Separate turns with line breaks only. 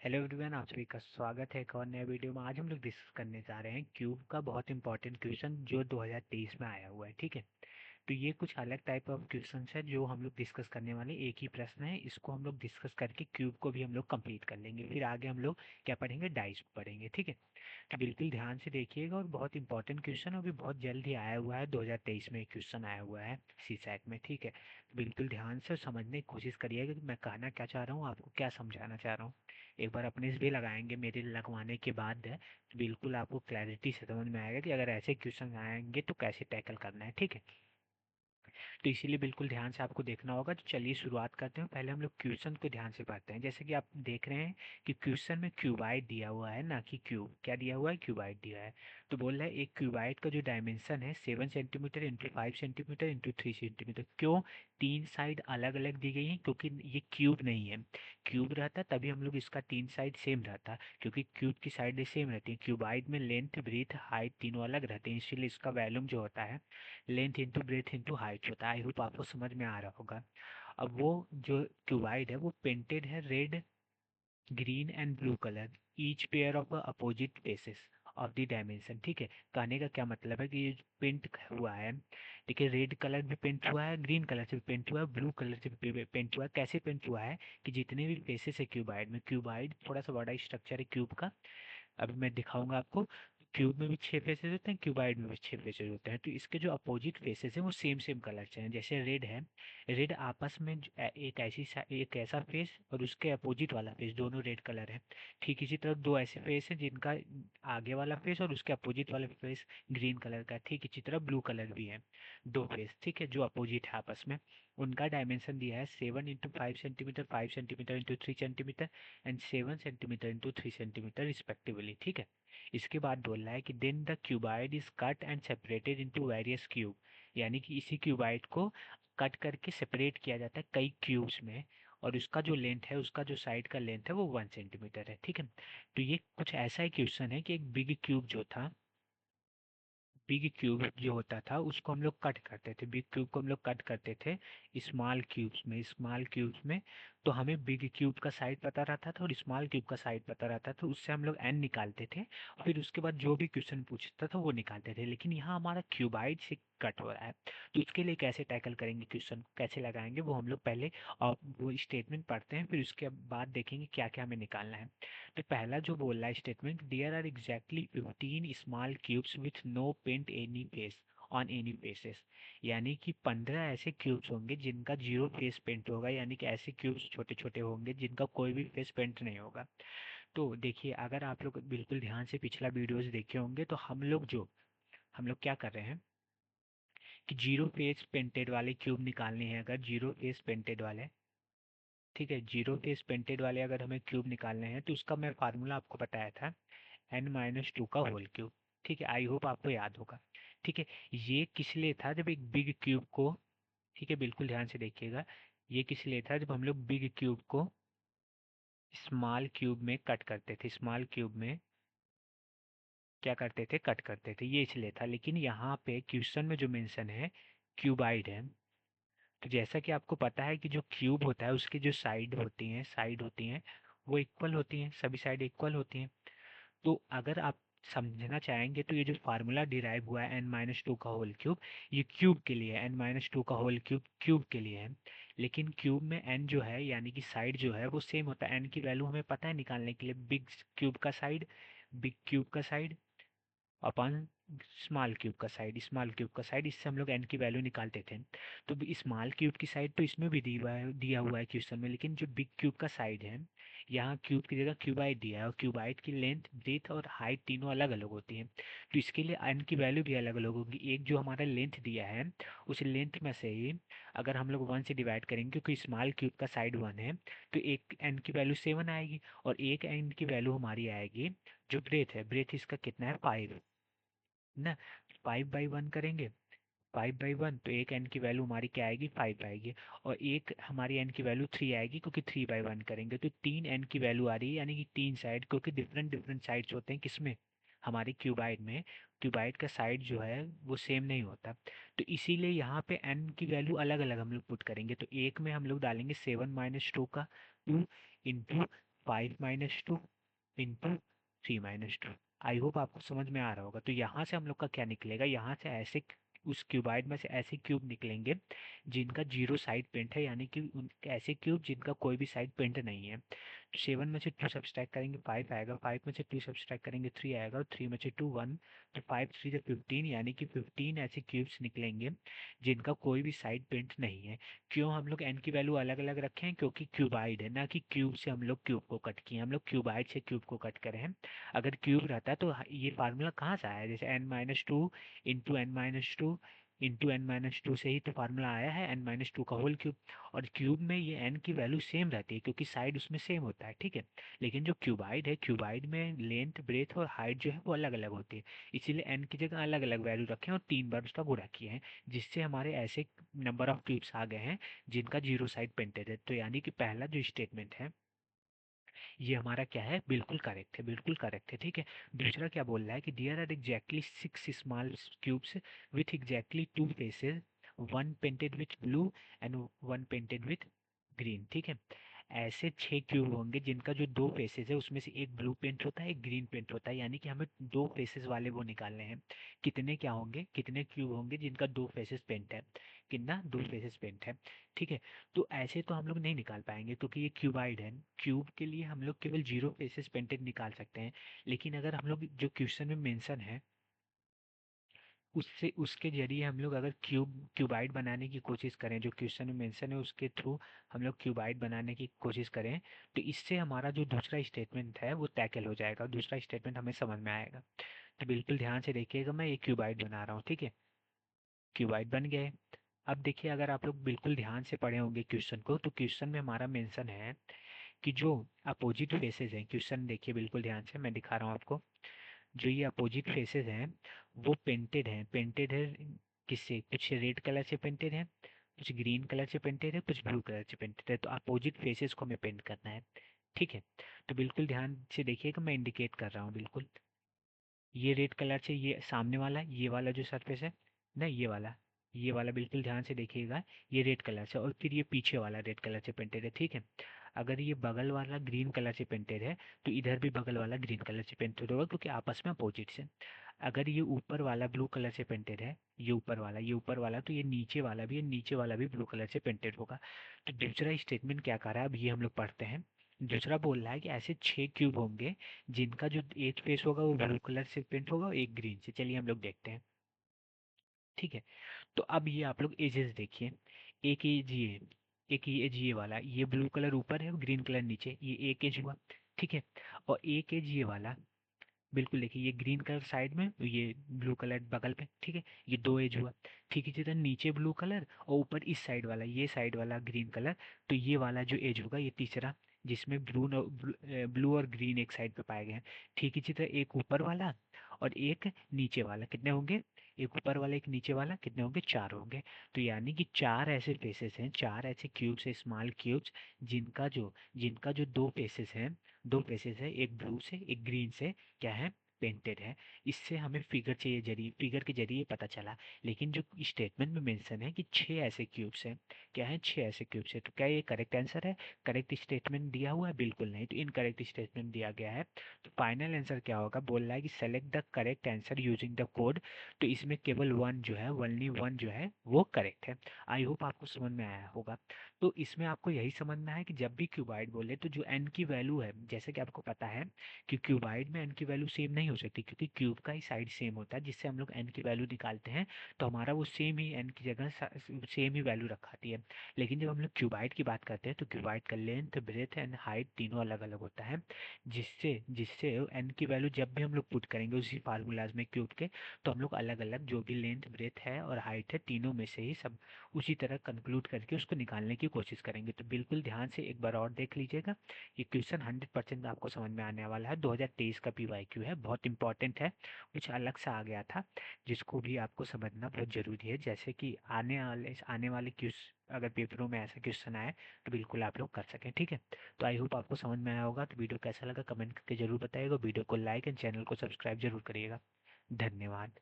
Hello everyone, आप सभी का स्वागत है एक और नए वीडियो में। आज हम लोग डिस्कस करने जा रहे हैं क्यूब का बहुत इंपॉर्टेंट क्वेश्चन जो 2023 में आया हुआ है। ठीक है, तो ये कुछ अलग टाइप ऑफ क्वेश्चन है जो हम लोग डिस्कस करने वाले। एक ही प्रश्न है, इसको हम लोग डिस्कस करके क्यूब को भी हम लोग कंप्लीट कर लेंगे। फिर आगे हम लोग क्या पढ़ेंगे, डाइस पढ़ेंगे। ठीक है, तो बिल्कुल ध्यान से देखिएगा। और बहुत इंपॉर्टेंट क्वेश्चन अभी बहुत जल्द ही आया हुआ है, 2023 में एक क्वेश्चन आया हुआ है सीसैट में। ठीक है, तो बिल्कुल ध्यान से समझने की कोशिश करिएगा कि मैं कहना क्या चाह रहा हूँ, आपको क्या समझाना चाह रहा हूँ। एक बार अपने से भी लगाएंगे, मेरे लगवाने के बाद है, तो बिल्कुल आपको क्लैरिटी से समझ में आएगा कि अगर ऐसे क्वेश्चन आएंगे तो कैसे टैकल करना है। ठीक है, तो इसीलिए बिल्कुल ध्यान से आपको देखना होगा। तो चलिए शुरुआत करते हैं। पहले हम लोग क्वेश्चन को ध्यान से पढ़ते हैं। जैसे कि आप देख रहे हैं कि क्वेश्चन में क्यूबाइड दिया हुआ है, ना कि क्यूब। क्या दिया हुआ है? क्यूबाइड दिया है। तो बोल रहा है एक क्यूबाइड का जो डायमेंशन है 7 centimetre into 5 centimetre into 3 centimetre. क्यों तीन साइड अलग अलग दी गई है? क्योंकि ये क्यूब नहीं है। क्यूब रहता तभी हम लोग इसका तीन साइड सेम रहता, क्योंकि क्यूब की साइड सेम रहती है। क्यूबाइड में लेंथ ब्रीथ हाइट तीनों अलग रहते हैं, इसीलिए इसका वैल्यूम जो होता है length into breadth into height होता है। आई होप आपको समझ में आ रहा होगा। अब वो जो क्यूबाइड है वो पेंटेड है red, green and blue colour, each pair of opposite faces of the dimension. ठीक है, कहने का क्या मतलब है कि ये पेंट हुआ है। देखिए, रेड कलर भी पेंट हुआ है, ग्रीन कलर से भी पेंट हुआ है, ब्लू कलर से भी पेंट हुआ है। कैसे पेंट हुआ है कि जितने भी फेसेस है क्यूबाइड में, क्यूबाइड थोड़ा सा बड़ा स्ट्रक्चर है क्यूब का। अभी मैं दिखाऊंगा आपको। क्यूब में भी 6 फेसेस होते हैं, क्यूबाइड में भी 6 फेसेस होते हैं। तो इसके जो अपोजिट फेसेस हैं वो सेम सेम कलर से हैं। जैसे रेड है, रेड आपस में एक ऐसा फेस और उसके अपोजिट वाला फेस दोनों रेड कलर है। ठीक इसी तरह दो ऐसे फेस हैं जिनका आगे वाला फेस और उसके अपोजिट वाला फेस ग्रीन कलर का है। ठीक इसी तरह ब्लू कलर भी है, दो फेस। ठीक है, जो अपोजिट है आपस में। उनका डायमेंशन दिया है 7 into 5 centimetre, 5 centimetre into 3 centimetre and 7 centimetre into 3 centimetre respectively. ठीक है, इसके बाद बोल रहा है कि then the cuboid is cut and separated into various cube. यानी कि इसी क्यूबाइड को कट करके सेपरेट किया जाता है कई क्यूब्स में, और उसका जो लेंथ है, उसका जो साइड का लेंथ है वो 1 सेंटीमीटर है। ठीक है, तो ये कुछ ऐसा ही क्वेश्चन है कि एक बिग क्यूब जो था, बिग क्यूब जो होता था उसको हम लोग कट करते थे। बिग क्यूब को हम लोग कट करते थे स्मॉल क्यूब्स में, स्मॉल क्यूब्स में। तो हमें बिग क्यूब का साइड पता रहता था और स्मॉल क्यूब का साइड पता रहता था, उससे हम लोग एन निकालते थे। फिर उसके बाद जो भी क्वेश्चन पूछता था वो निकालते थे। लेकिन यहाँ हमारा क्यूबाइड से कट हो रहा है, तो उसके लिए कैसे टैकल करेंगे, क्वेश्चन कैसे लगाएंगे, वो हम लोग पहले और वो स्टेटमेंट पढ़ते हैं, फिर उसके बाद देखेंगे क्या क्या हमें निकालना है। तो पहला जो बोल रहा है statement, there are exactly 15 small cubes with no paint any face on any faces. यानी कि 15 ऐसे क्यूब्स होंगे जिनका जीरो फेस पेंट होगा, यानी कि ऐसे क्यूब्स छोटे छोटे होंगे जिनका कोई भी फेस पेंट नहीं होगा। तो देखिए, अगर आप लोग बिल्कुल ध्यान से पिछला वीडियोस देखे होंगे तो हम लोग क्या कर रहे हैं कि जीरो फेस पेंटेड वाले क्यूब निकालने हैं। अगर जीरो फेस पेंटेड वाले, ठीक है, जीरो फेस पेंटेड वाले अगर हमें क्यूब निकालने हैं तो उसका मैं फार्मूला आपको बताया था, n-2 का होल क्यूब। ठीक है, आई होप आपको याद होगा। ठीक है, ये किस लिए था? जब एक बिग क्यूब को, ठीक है बिल्कुल ध्यान से देखिएगा, ये किस लिए था? जब हम लोग बिग क्यूब को स्मॉल क्यूब में कट करते थे, स्मॉल क्यूब में क्या करते थे, कट करते थे, ये इसलिए था। लेकिन यहाँ पे क्वेश्चन में जो मेंशन है क्यूबाइड है। तो जैसा कि आपको पता है कि जो क्यूब होता है उसकी जो साइड होती हैं वो इक्वल होती हैं, सभी साइड इक्वल होती हैं। तो अगर आप समझना चाहेंगे तो ये जो फार्मूला डिराइव हुआ है n-2 का होल क्यूब, ये क्यूब के लिए है। n-2 का होल क्यूब क्यूब के लिए है। लेकिन क्यूब में n जो है यानी कि साइड जो है वो सेम होता है। n की वैल्यू हमें पता है निकालने के लिए, बिग क्यूब का साइड अपन स्मॉल क्यूब का साइड, स्मॉल क्यूब का साइड, इससे हम लोग एन की वैल्यू निकालते थे। तो स्मॉल क्यूब की साइड तो इसमें भी दिया हुआ है क्वेश्चन में, लेकिन जो बिग क्यूब का साइड है, यहाँ क्यूब की जगह क्यूबाइड दिया है, और क्यूबाइड की लेंथ ब्रेथ और हाइट तीनों अलग अलग होती हैं। तो इसके लिए एन की वैल्यू भी अलग अलग होगी। एक जो हमारा लेंथ दिया है, उस लेंथ में से ही अगर हम लोग 1 से डिवाइड करेंगे, क्योंकि स्मॉल क्यूब का साइड 1 है, तो एक एन की वैल्यू 7 आएगी, और एक एन की वैल्यू हमारी आएगी जो ब्रेथ है, ब्रेथ इसका कितना है 5 ना। 5/1 करेंगे, 5/1, तो एक एन की वैल्यू हमारी क्या आएगी, 5 आएगी। और एक हमारी एन की वैल्यू 3 आएगी, क्योंकि 3/1 करेंगे तो 3 एन की वैल्यू आ रही है। यानी कि तीन साइड, क्योंकि डिफरेंट डिफरेंट साइड्स होते हैं किसमें, हमारे क्यूबाइड में। क्यूबाइड का साइड जो है वो सेम नहीं होता, तो इसीलिए यहाँ पे एन की वैल्यू अलग अलग हम लोग पुट करेंगे। तो एक में हम लोग डालेंगे 7-2 का 2 इंटू 5 - 2 इंटू 3 - 2। आई होप आपको समझ में आ रहा होगा। तो यहाँ से हम लोग का क्या निकलेगा, यहाँ से ऐसे उस क्यूबाइड में से ऐसे क्यूब निकलेंगे जिनका जीरो साइड पेंट है, यानी कि ऐसे क्यूब जिनका कोई भी साइड पेंट नहीं है। तो 7 में से 2 सब्सट्रैक्ट करेंगे 5 आएगा, 5 में से 2 सब्सट्रैक्ट करेंगे 3 आएगा, और 3 में से 2 1। तो 5 3 से 15, यानी कि 15 ऐसे क्यूब्स निकलेंगे जिनका कोई भी साइड पेंट नहीं है। क्यों हम लोग एन की वैल्यू अलग अलग रखे हैं, क्योंकि क्यूबाइड है ना, कि क्यूब से हम लोग क्यूब को कट किए, हम लोग क्यूबाइड से क्यूब को कट करे हैं। अगर क्यूब रहता तो ये फार्मूला कहाँ से आया, जैसे n - 2 into n - 2 into n - 2 से ही तो फार्मूला आया है n - 2 का होल क्यूब। और क्यूब में ये n की वैल्यू सेम रहती है क्योंकि साइड उसमें सेम होता है, ठीक है। लेकिन जो क्यूबाइड है, क्यूबाइड में लेंथ ब्रेथ और हाइट जो है वो अलग अलग होती है, इसीलिए n की जगह अलग अलग वैल्यू रखे हैं और 3 बार उसका गुणा किए हैं, जिससे हमारे ऐसे नंबर ऑफ क्यूब्स आ गए हैं जिनका जीरो साइड पेंटेड है। तो यानी कि पहला जो स्टेटमेंट है ये हमारा क्या है, बिल्कुल करेक्ट है, बिल्कुल करेक्ट है, ठीक है। दूसरा क्या बोल रहा है कि there are exactly 6 small cubes with exactly 2 faces, one painted with blue and one painted with green, ठीक है। ऐसे 6 क्यूब होंगे जिनका जो 2 फेसेस है उसमें से एक ब्लू पेंट होता है, एक ग्रीन पेंट होता है, यानी कि हमें 2 फेसेस वाले वो निकालने हैं। कितने क्या होंगे, कितने क्यूब होंगे जिनका 2 फेसेस पेंट है, कितना 2 फेसेस पेंट है, ठीक है। तो ऐसे तो हम लोग नहीं निकाल पाएंगे क्योंकि ये क्यूबाइड है। क्यूब के लिए हम लोग केवल जीरो फेसेस पेंटेड निकाल सकते हैं। लेकिन अगर हम लोग जो क्वेश्चन में मेंशन है उससे उसके जरिए हम लोग अगर क्यूबाइड बनाने की कोशिश करें, जो क्वेश्चन में मेंशन है उसके थ्रू हम लोग क्यूबाइड बनाने की कोशिश करें, तो इससे हमारा जो दूसरा स्टेटमेंट है वो टैकल हो जाएगा, दूसरा स्टेटमेंट हमें समझ में आएगा। तो बिल्कुल ध्यान से देखिएगा, मैं ये क्यूबाइड बना रहा हूँ, ठीक है। क्यूबाइड बन गए। अब देखिए, अगर आप लोग बिल्कुल ध्यान से पढ़े होंगे क्वेश्चन को, तो क्वेश्चन में हमारा मेंशन है कि जो अपोजिट फेसेस हैं, क्वेश्चन देखिए बिल्कुल ध्यान से, मैं दिखा रहा हूँ आपको। जो ये अपोजिट फेसेस हैं वो पेंटेड हैं, पेंटेड है किससे, कुछ रेड कलर से पेंटेड है, कुछ ग्रीन कलर से पेंटेड है, कुछ ब्लू कलर से पेंटेड है। तो अपोजिट फेसेस को हमें पेंट करना है, ठीक है। तो बिल्कुल ध्यान से देखिएगा, मैं इंडिकेट कर रहा हूँ बिल्कुल। ये रेड कलर से, ये सामने वाला, ये वाला जो सरफेस है ना, ये वाला बिल्कुल ध्यान से देखिएगा, ये रेड कलर से, और फिर ये पीछे वाला रेड कलर से पेंटेड है, ठीक है। अगर ये बगल वाला ग्रीन कलर से पेंटेड है तो इधर भी बगल वाला ग्रीन कलर से पेंटेड होगा क्योंकि आपस में अपोजिट्स है। अगर ये ऊपर वाला ब्लू कलर से पेंटेड है, ये ऊपर वाला तो ये नीचे वाला भी है, नीचे वाला भी ब्लू कलर से पेंटेड होगा। तो दूसरा स्टेटमेंट क्या कर रहा है, अब ये हम लोग पढ़ते हैं। दूसरा बोल रहा है कि ऐसे 6 क्यूब होंगे जिनका जो एक फेस होगा वो ब्लू कलर से पेंट होगा और एक ग्रीन से। चलिए हम लोग देखते हैं, ठीक है। तो अब ये आप लोग एजेस देखिए, एक एज ये, एक ये एज ये वाला, ये ब्लू कलर ऊपर है और ग्रीन कलर नीचे, ये एक एज हुआ, ठीक है। और एक एज ये वाला, बिल्कुल देखिए, ये ग्रीन कलर साइड में, ये ब्लू कलर बगल पे, ठीक है, ये 2 एज हुआ। ठीक है, जिधर नीचे ब्लू कलर और ऊपर इस साइड वाला, ये साइड वाला ग्रीन कलर, तो ये वाला जो एज होगा ये तीसरा, जिसमें ब्लू और ग्रीन एक साइड पे पाए गए हैं। ठीक है, जिधर एक ऊपर वाला और एक नीचे वाला, कितने होंगे, एक ऊपर वाला एक नीचे वाला, कितने होंगे, 4 होंगे। तो यानी कि 4 ऐसे फेसेस हैं, 4 ऐसे क्यूब्स है, स्मॉल क्यूब्स, जिनका जो 2 फेसेस हैं, 2 फेसेस है, एक ब्लू से एक ग्रीन से क्या है, पेंटेड है। इससे हमें फिगर के जरिए पता चला। लेकिन जो स्टेटमेंट में मेंशन है कि 6 ऐसे क्यूब्स हैं, क्या है, 6 ऐसे क्यूब्स है, तो क्या ये करेक्ट आंसर है, करेक्ट स्टेटमेंट दिया हुआ है, बिल्कुल नहीं, तो इनकरेक्ट स्टेटमेंट दिया गया है। तो फाइनल आंसर क्या होगा, बोल रहा है कि select the correct answer using the code. तो इसमें केवल वन जो है, ओनली वन जो है वो करेक्ट है। आई होप आपको समझ में आया होगा। तो इसमें आपको यही समझना है कि जब भी क्यूबाइड बोले तो जो एन की वैल्यू है, जैसे कि आपको पता है कि क्यूबाइड में एन की वैल्यू सेम नहीं हो सकती क्योंकि क्यूब का ही साइड सेम होता है, जिससे हम लोग एन की वैल्यू निकालते हैं तो हमारा वो सेम ही एन की जगह सेम ही वैल्यू रखाती है। लेकिन जब हम लोग क्यूबाइड की बात करते हैं तो क्यूबाइड का लेंथ ब्रेथ एंड हाइट तीनों अलग अलग होता है, जिससे जिससे एन की वैल्यू जब भी हम लोग पुट करेंगे उसी फार्मूलाज में क्यूब के, तो हम लोग अलग अलग जो भी लेंथ ब्रेथ है और हाइट है तीनों में से ही सब उसी तरह कंक्लूड करके उसको निकालने की कोशिश करेंगे। तो बिल्कुल ध्यान से एक बार और देख लीजिएगा, ये क्वेश्चन 100% आपको समझ में आने वाला है। 2023 का PYQ है, बहुत इंपॉर्टेंट है, कुछ अलग सा आ गया था जिसको भी आपको समझना बहुत ज़रूरी है। जैसे कि आने वाले क्वेश्चन अगर पेपरों में ऐसा क्वेश्चन आए तो बिल्कुल आप लोग कर सकें, ठीक है। तो आई होप आपको समझ में आया होगा। तो वीडियो कैसा लगा कमेंट करके जरूर बताइएगा, वीडियो को लाइक एंड चैनल को सब्सक्राइब जरूर करिएगा। धन्यवाद।